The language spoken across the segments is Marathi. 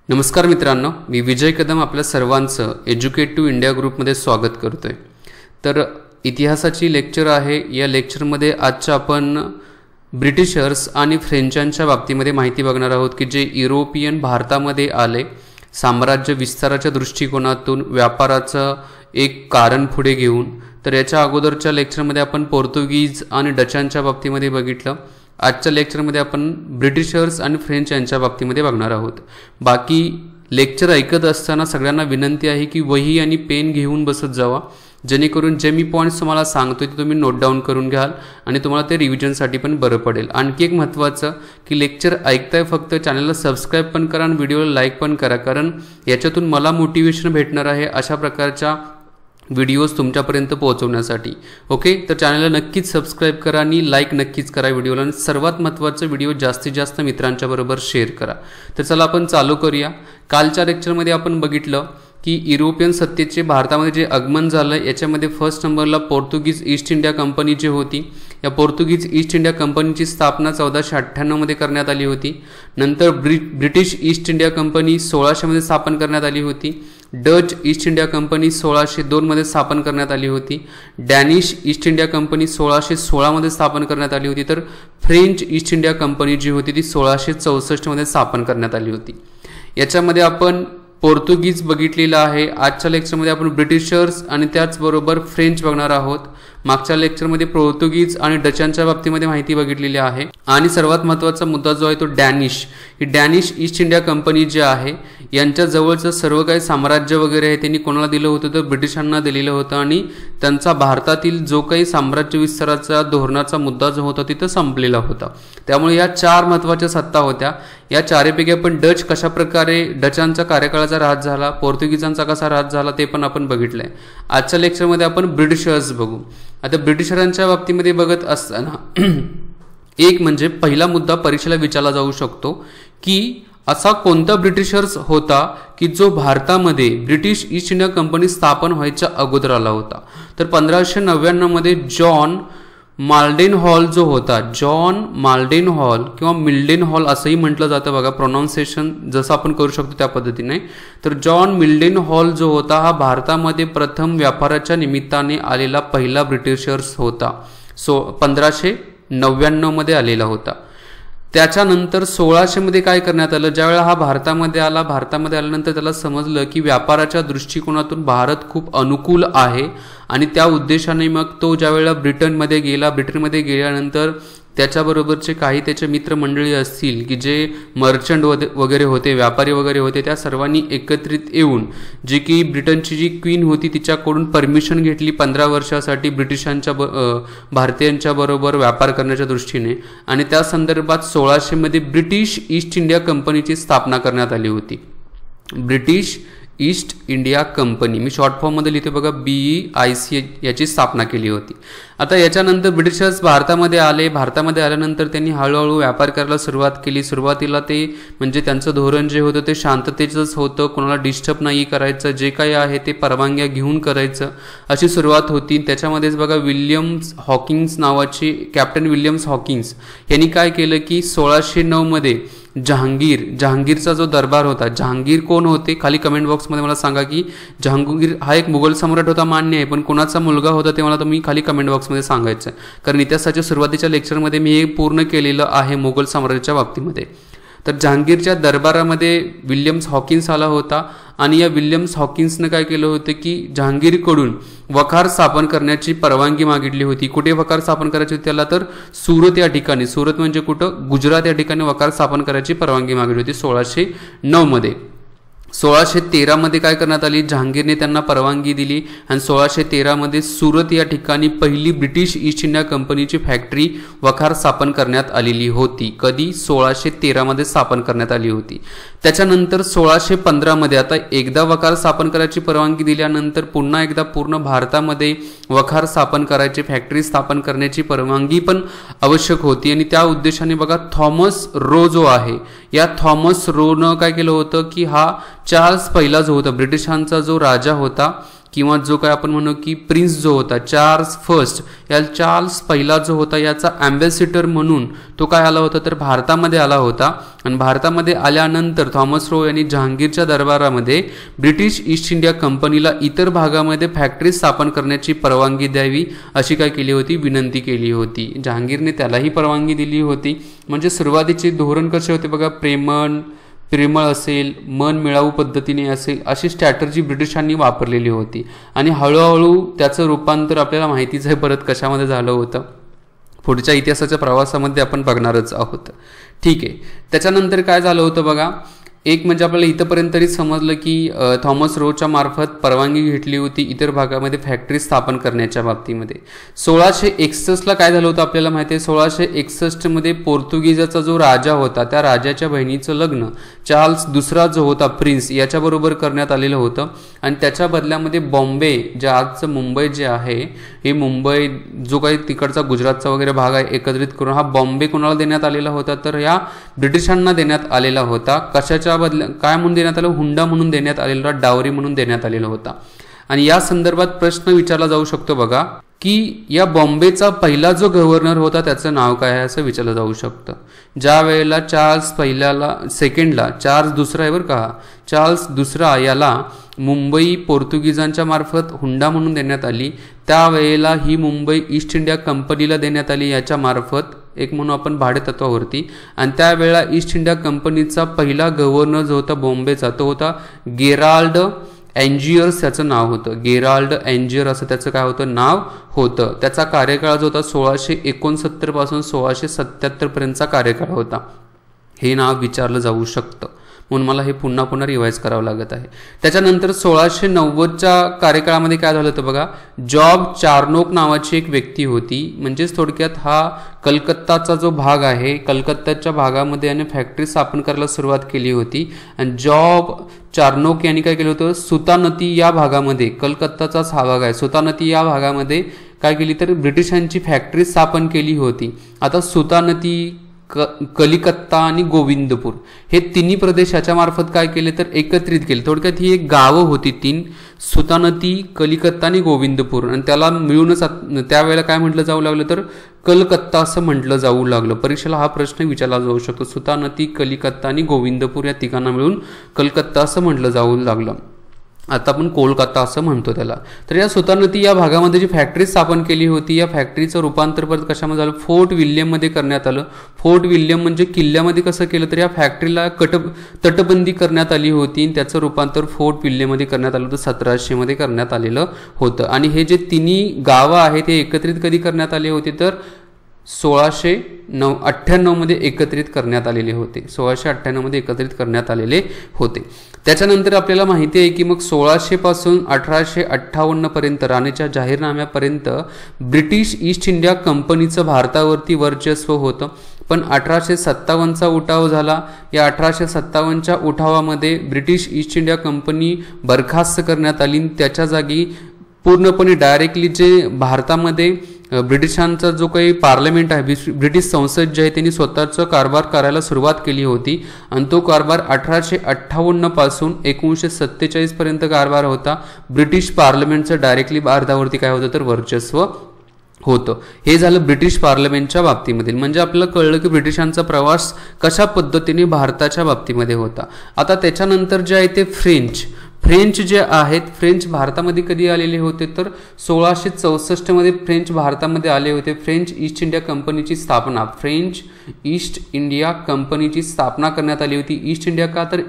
नमस्कार मित्रांनो, मी विजय कदम आपल्या सर्वांचं एज्युकेटिव्ह इंडिया ग्रुपमध्ये स्वागत करतोय। तर इतिहासाची लेक्चर आहे। या लेक्चरमध्ये आजच्या आपण ब्रिटिशर्स आणि फ्रेंचांच्या बाबतीमध्ये माहिती बघणार आहोत की जे युरोपियन भारतामध्ये आले, साम्राज्य विस्ताराच्या दृष्टिकोनातून व्यापाराचं एक कारण पुढे घेऊन। तर याच्या अगोदरच्या लेक्चरमध्ये आपण पोर्तुगीज आणि डचांच्या बाबतीमध्ये बघितलं। आजच्या लेक्चरमध्ये आपण ब्रिटिशर्स आणि फ्रेंच यांच्या बाबतीमध्ये बघणार आहोत। बाकी लेक्चर ऐकत असताना सगळ्यांना विनंती आहे की वही आणि पेन घेऊन बसत जावा, जेणेकरून जे मी पॉईंट्स तुम्हाला सांगतोय ते तुम्ही नोट डाऊन करून घ्याल आणि तुम्हाला ते रिव्हिजनसाठी पण बरं पडेल। आणखी एक महत्त्वाचं की लेक्चर ऐकताय फक्त चॅनलला सबस्क्राईब पण करा आणि व्हिडिओला लाईक पण करा, कारण याच्यातून मला मोटिवेशन भेटणार आहे अशा प्रकारच्या व्हिडिओज तुमच्यापर्यंत पोहोचवण्यासाठी। ओके, तर चॅनलला नक्कीच सबस्क्राईब करा आणि लाईक नक्कीच करा व्हिडिओला, आणि सर्वात महत्त्वाचं व्हिडिओ जास्तीत जास्त मित्रांच्या बरोबर शेअर करा। तर चला आपण चालू करूया। कालच्या लेक्चरमध्ये आपण बघितलं की युरोपियन सत्तेचे भारतामध्ये जे आगमन झालं याच्यामध्ये फर्स्ट नंबरला पोर्तुगीज ईस्ट इंडिया कंपनी जी होती, या पोर्तुगीज ईस्ट इंडिया कंपनीची स्थापना 1498 मध्ये करण्यात आली होती। नंतर ब्रिटिश ईस्ट इंडिया कंपनी 1600 मध्ये स्थापन करण्यात आली होती। डच ईस्ट इंडिया कंपनी 1602 मध्ये स्थापन करण्यात आली होती। डॅनिश ईस्ट इंडिया कंपनी 1616 मध्ये स्थापन करण्यात आली होती। तर फ्रेंच ईस्ट इंडिया कंपनी जी होती ती 1664 मध्ये स्थापन करण्यात आली होती। याच्यामध्ये आपण पोर्तुगीज बघितलेला आहे। आजच्या लेक्चरमध्ये आपण ब्रिटिशर्स आणि त्याचबरोबर फ्रेंच बघणार आहोत। मागच्या लेक्चरमध्ये पोर्तुगीज आणि डचांच्या बाबतीमध्ये माहिती बघितलेली आहे। आणि सर्वात महत्त्वाचा मुद्दा जो आहे तो डॅनिश, ही डॅनिश ईस्ट इंडिया कंपनी जी आहे यांच्या जवळचं सर्व काही साम्राज्य वगैरे आहे त्यांनी कोणाला दिलं होतं तर ब्रिटिशांना दिलेलं होतं, आणि त्यांचा भारतातील जो काही साम्राज्य विस्ताराचा धोरणाचा मुद्दा जो होता तिथं संपलेला होता। त्यामुळे या चार महत्त्वाच्या सत्ता होत्या। या चारपैकी आपण डच कशा प्रकारे डचांचा कार्यकाळाचा राज झाला, पोर्तुगीजांचा कसा राज झाला ते पण आपण बघितलंय। आजच्या लेक्चरमध्ये आपण ब्रिटिशर्स बघू। आता ब्रिटिशरांच्या बाबतीमध्ये बघत असताना एक म्हणजे पहिला मुद्दा परीक्षेला विचारला जाऊ शकतो की असा कोणता ब्रिटिशर्स होता की जो भारतामध्ये ब्रिटिश ईस्ट इंडिया कंपनी स्थापन व्हायच्या अगोदर आला होता। तर 1599 मध्ये जॉन माल्डेन हॉल जो होता, जॉन माल्डेन हॉल किंवा मिल्डेन हॉल असंही म्हटलं जातं बघा, प्रोनाऊन्सिएशन जसं आपण करू शकतो त्या पद्धतीने। तर जॉन मिल्डेन हॉल जो होता हा भारतामध्ये प्रथम व्यापाराच्या निमित्ताने आलेला पहिला ब्रिटिशर्स होता। 1599 मध्ये आलेला होता। त्याच्यानंतर 1600 मध्ये काय करण्यात आलं, ज्यावेळेला हा भारतामध्ये आल्यानंतर त्याला समजलं की व्यापाराच्या दृष्टिकोनातून भारत खूप अनुकूल आहे, आणि त्या उद्देशाने मग तो ज्यावेळेला ब्रिटनमध्ये गेल्यानंतर त्याच्याबरोबरचे काही त्याचे मित्रमंडळी असतील की जे मर्चंट वगैरे होते, व्यापारी वगैरे होते, त्या सर्वांनी एकत्रित येऊन जी की ब्रिटनची जी क्वीन होती तिच्याकडून परमिशन घेतली 15 वर्षासाठी ब्रिटिशांच्या भारतीयांच्या बरोबर व्यापार करण्याच्या दृष्टीने, आणि त्या संदर्भात 1600 मध्ये ब्रिटिश ईस्ट इंडिया कंपनीची स्थापना करण्यात आली होती। ब्रिटिश ईस्ट इंडिया कंपनी, मी शॉर्ट फॉर्म मध्ये लिहितो बघा, BEIC याची स्थापना केली होती। आता याच्यानंतर ब्रिटिशर्स भारतामध्ये आल्यानंतर त्यांनी हळूहळू व्यापार करायला सुरुवात केली। सुरुवातीला ते म्हणजे त्यांचं धोरण जे होतं ते शांततेचंच होतं, कोणाला डिस्टर्ब नाही करायचं, जे काही आहे ते परवानग्या घेऊन करायचं अशी सुरुवात होती। त्याच्यामध्येच बघा विल्यम्स हॉकिन्स नावाची कॅप्टन विल्यम्स हॉकिन्स यांनी काय केलं की 1609 मध्ये जहांगीरचा जो दरबार होता, जहांगीर कोण होते खाली कमेंट बॉक्समध्ये मला सांगा की जहांगीर हा एक मुघल सम्राट होता मान्य आहे, पण कोणाचा मुलगा होता ते मला तुम्ही खाली कमेंट बॉक्समध्ये सांगायचं, कारण इतिहासाच्या सुरुवातीच्या लेक्चरमध्ये मी हे पूर्ण केलेलं आहे मुघल साम्राज्याच्या बाबतीमध्ये। तर जहांगीरच्या दरबारामध्ये विल्यम्स हॉकिन्स आला होता, आणि या विल्यम्स हॉकिन्सनं काय केलं होतं की जहांगीरकडून वखार स्थापन करण्याची परवानगी मागितली होती। कुठे वखार स्थापन करायची होती त्याला, तर सुरत या ठिकाणी, सुरत म्हणजे कुठं, गुजरात या ठिकाणी वखार स्थापन करायची परवानगी मागितली होती 1609 मध्ये। 1613 मध्ये काय करण्यात आली, जहांगीरने त्यांना परवानगी दिली, आणि 1613 मध्ये सुरत या ठिकाणी पहिली ब्रिटिश ईस्ट इंडिया कंपनीची फॅक्टरी वखार स्थापन करण्यात आलेली होती। कधी, 1613 मध्ये स्थापन करण्यात आली होती। त्याच्यानंतर 1615 मध्ये आता एकदा वखार स्थापन करायची परवानगी दिल्यानंतर पुन्हा एकदा पूर्ण भारतामध्ये वखार स्थापन करायची, फॅक्टरी स्थापन करण्याची परवानगी पण आवश्यक होती, आणि त्या उद्देशाने बघा थॉमस रो जो आहे, या थॉमस रोनं काय केलं होतं की हा चार्ल्स पहिला जो होता ब्रिटिशांचा जो राजा होता किंवा जो काय आपण म्हणू की प्रिन्स जो होता चार्ल्स फर्स्ट, या चार्ल्स पहिला जो होता याचा ॲम्बॅसिडर म्हणून तो काय आला होता तर भारतामध्ये आला होता. आणि भारतामध्ये आल्यानंतर थॉमस रो यांनी जहांगीरच्या दरबारामध्ये ब्रिटिश ईस्ट इंडिया कंपनीला इतर भागामध्ये फॅक्टरी स्थापन करण्याची परवानगी द्यावी अशी काय केली होती, विनंती केली होती. जहांगीरने त्यालाही परवानगी दिली होती. म्हणजे सुरुवातीचे धोरण कसे होते बघा, प्रेमळ असेल, मन मिळावू पद्धतीने असेल, अशी स्ट्रॅटर्जी ब्रिटिशांनी वापरलेली होती. आणि हळूहळू त्याचं रूपांतर आपल्याला माहितीच आहे परत कशामध्ये झालं होतं, पुढच्या इतिहासाच्या प्रवासामध्ये आपण बघणारच आहोत. ठीक आहे. त्याच्यानंतर काय झालं होतं बघा, एक म्हणजे आपल्याला इथंपर्यंत तरी समजलं की थॉमस रोच्या मार्फत परवानगी घेतली होती इतर भागामध्ये फॅक्टरी स्थापन करण्याच्या बाबतीमध्ये. 1661ला काय झालं होतं आपल्याला माहिती आहे. 1661 पोर्तुगीजचा जो राजा होता त्या राजाच्या बहिणीचं लग्न चार्ल्स दुसरा जो होता प्रिन्स याच्याबरोबर करण्यात आलेलं होतं. आणि त्याच्या बदल्यामध्ये बॉम्बे, जे आजचं मुंबई जे आहे, हे मुंबई जो काही तिकडचा गुजरातचा वगैरे भाग आहे एकत्रित करून हा बॉम्बे कोणाला देण्यात आलेला होता तर या ब्रिटिशांना देण्यात आलेला होता. कशाच्या काय म्हणून देण्यात आलं, हुंडा म्हणून देण्यात आलेला, डावरी म्हणून देण्यात आलेला होता. आणि या संदर्भात प्रश्न विचारला जाऊ शकतो बघा की या बॉम्बेचा पहिला जो गव्हर्नर होता त्याचं नाव काय आहे असं विचारलं जाऊ शकतं. ज्या वेळेला चार्ल्स सेकंडला चार्ल्स दुसरा आहे बरं का, चार्ल्स दुसरा याला मुंबई पोर्तुगीजांच्या मार्फत हुंडा म्हणून देण्यात आली, त्यावेळेला ही मुंबई ईस्ट इंडिया कंपनीला देण्यात आली याच्या मार्फत, एक म्हणून आपण भाडे तत्वावरती. आणि त्यावेळेला ईस्ट इंडिया कंपनीचा पहिला गव्हर्नर जो होता बॉम्बेचा तो होता गेराल्ड एंजियर्स त्याचं नाव होतं. गेराल्ड एंजियर असं त्याचं काय होतं नाव होतं. त्याचा कार्यकाळ जो होता 1669 पासून 1677 पर्यंतचा कार्यकाळ होता. हे नाव विचारलं जाऊ शकतं म्हणून मला हे पुन्हा रिवाईज करावं लागत आहे. त्याच्यानंतर 1690च्या कार्यकाळामध्ये काय झालं होतं बघा, जॉब चार्नोक नावाची एक व्यक्ती होती. म्हणजेच थोडक्यात हा कलकत्ताचा जो भाग आहे, कलकत्ताच्या भागामध्ये याने फॅक्टरी स्थापन करायला सुरुवात केली होती. आणि जॉब चार्नोक यांनी काय केलं होतं, सुतानती या भागामध्ये, कलकत्ताचाच हा भाग आहे, सुतानती या भागामध्ये काय केली तर ब्रिटिशांची फॅक्टरी स्थापन केली होती. आता सुतानती, कलिकत्ता आणि गोविंदपूर हे तिन्ही प्रदेश याच्या मार्फत काय केले तर एकत्रित केले. थोडक्यात ही एक गावं होती तीन, सुतानती, कलिकत्ता आणि गोविंदपूर, आणि त्याला मिळूनच त्यावेळेला काय म्हटलं जाऊ लागलं तर कलकत्ता असं म्हटलं जाऊ लागलं. परीक्षेला हा प्रश्न विचारला जाऊ शकतो. सुतानती, कलिकत्ता आणि गोविंदपूर या ठिकाणा मिळून कलकत्ता असं म्हटलं जाऊ लागलं. आता आपण कोलकाता असं म्हणतो त्याला. तर या सुतानती या भागामध्ये जी फॅक्टरी स्थापन केली होती, या फॅक्टरीचं रूपांतर परत कशामध्ये झालं, फोर्ट विल्यममध्ये करण्यात आलं. फोर्ट विल्यम म्हणजे किल्ल्यामध्ये कसं केलं तर या फॅक्टरीला तटबंदी करण्यात आली होती आणि त्याचं रूपांतर फोर्ट विल्यममध्ये करण्यात आलं होतं. 1700 करण्यात आलेलं होतं. आणि हे जे तिन्ही गावं आहेत ते एकत्रित कधी करण्यात आले होते तर 1698 एकत्रित करण्यात आलेले होते. 1698 एकत्रित करण्यात आलेले होते. त्याच्यानंतर आपल्याला माहिती आहे की मग 1600 पासून 1858 पर्यंत राणीच्या जाहीरनाम्यापर्यंत ब्रिटिश ईस्ट इंडिया कंपनीचं भारतावरती वर्चस्व होतं. पण 1857चा उठाव झाला. या 1857च्या उठावामध्ये ब्रिटिश ईस्ट इंडिया कंपनी बरखास्त करण्यात आली. त्याच्या जागी पूर्णपणे डायरेक्टली जे भारतामध्ये ब्रिटिशांचा जो काही पार्लमेंट आहे, ब्रिटिश संसद जे आहे त्यांनी स्वतःचा कारभार करायला सुरुवात केली होती. आणि तो कारभार 1858 पासून 1947 पर्यंत कारभार होता. ब्रिटिश पार्लमेंटचं डायरेक्टली भारतावरती काय होतं तर वर्चस्व होतं. हे झालं ब्रिटिश पार्लमेंटच्या बाबतीमधील. म्हणजे आपल्याला कळलं की ब्रिटिशांचा प्रवास कशा पद्धतीने भारताच्या बाबतीमध्ये होता. आता त्याच्यानंतर जे आहे ते फ्रेंच जे आहेत, फ्रेंच भारतामध्ये कधी आलेले होते तर 1664 फ्रेंच भारतामध्ये आले होते. फ्रेंच ईस्ट इंडिया कंपनीची स्थापना, फ्रेंच ईस्ट इंडिया कंपनीची स्थापना करण्यात आली होती. ईस्ट इंडिया का तर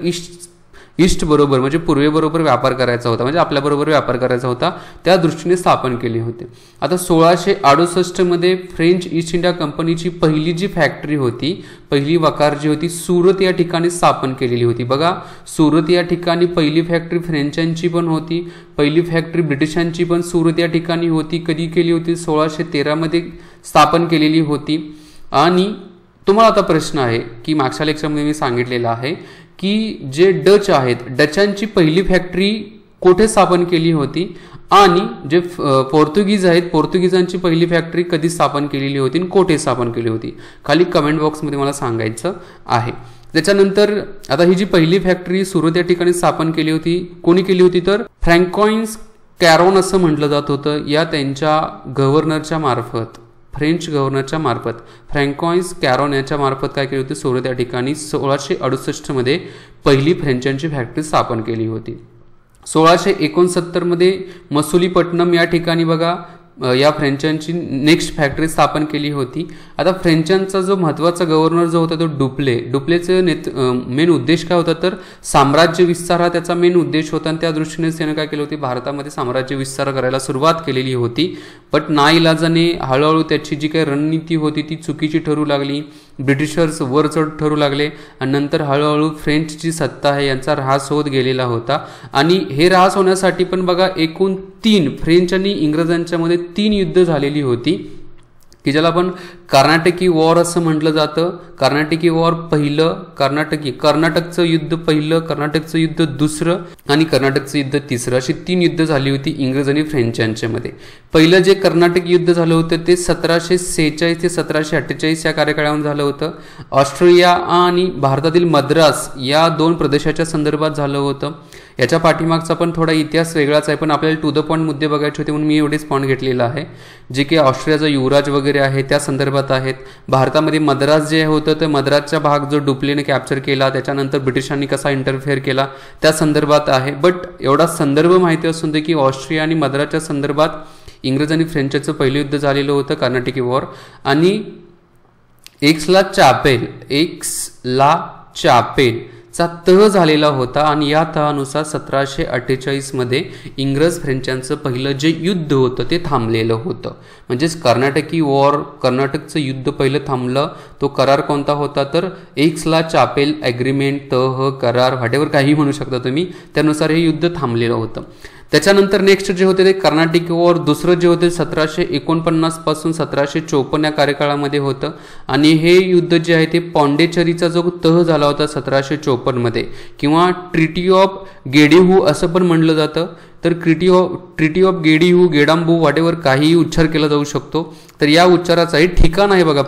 ईस्ट बरोबर म्हणजे पूर्वेबरोबर व्यापार करायचा होता, म्हणजे आपल्याबरोबर व्यापार करायचा होता, त्या दृष्टीने स्थापन केली होती. आता 1668 फ्रेंच ईस्ट इंडिया कंपनीची पहिली जी फॅक्टरी होती, पहिली वकार जी होती, सुरत या ठिकाणी स्थापन केलेली होती. बघा, सुरत या ठिकाणी पहिली फॅक्टरी फ्रेंचांची पण होती, पहिली फॅक्टरी ब्रिटिशांची पण सुरत या ठिकाणी होती. कधी केली होती? 1613 स्थापन केलेली होती. आणि तुम्हाला आता प्रश्न आहे की मागच्या लेक्चरमध्ये मी सांगितलेलं आहे की जे डच आहेत, डचांची पहिली फॅक्टरी कोठे स्थापन केली होती आणि जे पोर्तुगीज आहेत, पोर्तुगीजांची पहिली फॅक्टरी कधी स्थापन केलेली होती आणि कोठे स्थापन केली होती, खाली कमेंट बॉक्समध्ये मला सांगायचं आहे. त्याच्यानंतर आता ही जी पहिली फॅक्टरी सुरत या ठिकाणी स्थापन केली होती, कोणी केली होती तर फ्रँकोइन्स कॅरोन असं म्हटलं जात होतं या त्यांच्या गव्हर्नरच्या मार्फत, फ्रेंच गव्हर्नरच्या मार्फत, फ्रँकॉइस कॅरोन यांच्या मार्फत काय केली होती, सोलो त्या ठिकाणी 1668 मध्ये पहिली फ्रेंचांची फॅक्टरी स्थापन केली होती. 1669 मध्ये मसुलीपट्टणम या ठिकाणी बघा या फ्रेंचांची नेक्स्ट फॅक्टरी स्थापन केली होती. आता फ्रेंचांचा जो महत्त्वाचा गव्हर्नर जो होता तो डुप्लेचं मेन उद्देश काय होता, तर साम्राज्य विस्तार हा त्याचा मेन उद्देश होता आणि त्या दृष्टीने त्याने काय केलं होती, भारतामध्ये साम्राज्य विस्तार करायला सुरुवात केलेली होती. बट नाईलाजाने हळूहळू त्याची जी काही रणनीती होती ती चुकीची ठरू लागली. ब्रिटिशर्स वर चढ ठरू लागले आणि नंतर हळूहळू फ्रेंच जी सत्ता आहे यांचा ऱ्हास होत गेलेला होता. आणि हे ऱ्हास होण्यासाठी पण बघा एकूण 3 फ्रेंच आणि इंग्रजांच्या मध्ये 3 युद्ध झालेली होती की ज्याला आपण कर्नाटकी वॉर असं म्हटलं जातं. कर्नाटकी वॉर पहिलं, कर्नाटकचं युद्ध पहिलं, कर्नाटकचं युद्ध दुसरं आणि कर्नाटकचं युद्ध तिसरं, अशी 3 युद्ध झाली होती इंग्रज आणि फ्रेंच यांच्यामध्ये. पहिलं जे कर्नाटक युद्ध झालं होतं ते 1746 ते 1748 या कार्यकाळामध्ये झालं होतं. ऑस्ट्रेलिया आणि भारतातील मद्रास या 2 प्रदेशाच्या संदर्भात झालं होतं. याच्या पाठीमागचा पण थोडा इतिहास वेगळाच आहे, पण आपल्याला टू द पॉईंट मुद्दे बघायचे होते म्हणून मी एवढेच पॉईंट घेतलेला आहे. जे की ऑस्ट्रेलियाचा युवराज वगैरे आहे त्या संदर्भात आहेत. भारतामध्ये मद्रास जे होतं तर मद्रासचा भाग जो डुप्लेने कॅप्चर केला, त्याच्यानंतर ब्रिटिशांनी कसा इंटरफेअर केला त्या संदर्भात आहे. बट एवढा संदर्भ माहिती असून दे की ऑस्ट्रिया आणि मद्रासच्या संदर्भात इंग्रज आणि फ्रेंचचं पहिलं युद्ध झालेलं होतं कर्नाटकी वॉर. आणि एक्सला चापेल चा तह झालेला होता आणि या तहानुसार 1748 मध्ये इंग्रज फ्रेंचांचं पहिलं जे युद्ध होतं ते थांबलेलं होतं. म्हणजेच कर्नाटकी वॉर, कर्नाटकचं युद्ध पहिलं थांबलं. तो करार कोणता होता, तर एक्सला चापेल ॲग्रीमेंट, तह, करार, व्हॉटेवर काही म्हणू शकता तुम्ही, त्यानुसार हे युद्ध थांबलेलं होतं. त्याच्यानंतर नेक्स्ट जे होते ते कर्नाटकी वॉर दुसरं जे होते 1749 पासून 1754 या कार्यकाळामध्ये होतं. आणि हे युद्ध जे आहे ते पॉंडेचेरीचा जो तह झाला होता 1754 मध्ये, किंवा ट्रिटी ऑफ गेडीहू असं पण म्हणलं जातं. तर ट्रिटी ऑफ गेडीहू, गेडांबू, व्हॉटेवर काहीही उच्चार केला जाऊ शकतो. तर या उच्चाराचाही ठिकाण आहे बघा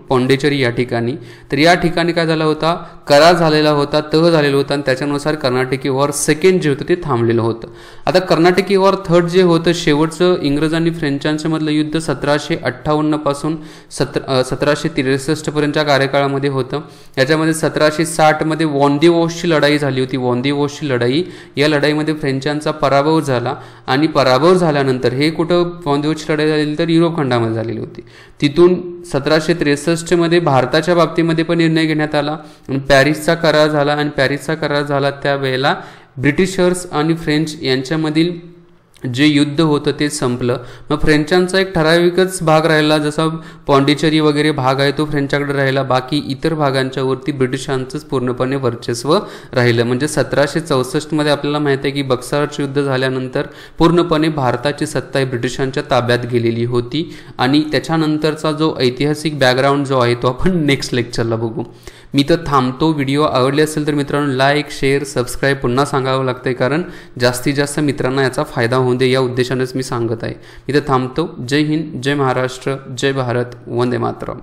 पॉंडेचेरी या ठिकाणी. तर या ठिकाणी काय झाला होता, करार झालेला होता, तह झालेला होता आणि त्याच्यानुसार कर्नाटकी वॉर सेकंड जे होतं ते थांबलेलं होतं. आता कर्नाटकी वॉर थर्ड जे होतं शेवटचं इंग्रज आणि फ्रेंचांच्या मधलं युद्ध 1758 पासून 1763 पर्यंतच्या कार्यकाळामध्ये होतं. याच्यामध्ये 1760 मध्ये वॉन्दिवॉसची लढाई झाली होती. वॉन्दिवॉसची लढाई, या लढाईमध्ये फ्रेंचांचा पराभव झाला आणि पराभव झाल्यानंतर हे कुठं वॉन्दिवॉसची लढाई झालेली, तर युरोप खंडामध्ये झालेली होती. तिथून 1763 मध्ये भारताच्या बाबतीमध्ये पण निर्णय घेण्यात आला आणि पॅरिसचा करार झाला. आणि पॅरिसचा करार झाला त्यावेळेला ब्रिटिशर्स आणि फ्रेंच यांच्यामधील जे युद्ध होतं ते संपलं. मग फ्रेंचांचा एक ठराविकच भाग राहिला, जसा पॉंडिचेरी वगैरे भाग आहे तो फ्रेंचाकडे राहिला. बाकी इतर भागांच्या वरती ब्रिटिशांचंच पूर्णपणे वर्चस्व राहिलं. म्हणजे 1764 मध्ये आपल्याला माहिती आहे की बक्सरचं युद्ध झाल्यानंतर पूर्णपणे भारताची सत्ता ही ब्रिटिशांच्या ताब्यात गेलेली होती. आणि त्याच्यानंतरचा जो ऐतिहासिक बॅकग्राऊंड जो आहे तो आपण नेक्स्ट लेक्चरला बघू. मी तर थांबतो. व्हिडिओ आवडले असेल तर मित्रांनो लाईक, शेअर, सबस्क्राईब पुन्हा सांगावं लागतंय, कारण जास्तीत जास्त मित्रांना याचा फायदा होऊ दे या उद्देशानेच मी सांगत आहे. मी तर थांबतो. जय हिंद, जय महाराष्ट्र, जय भारत, वंदे मातरम.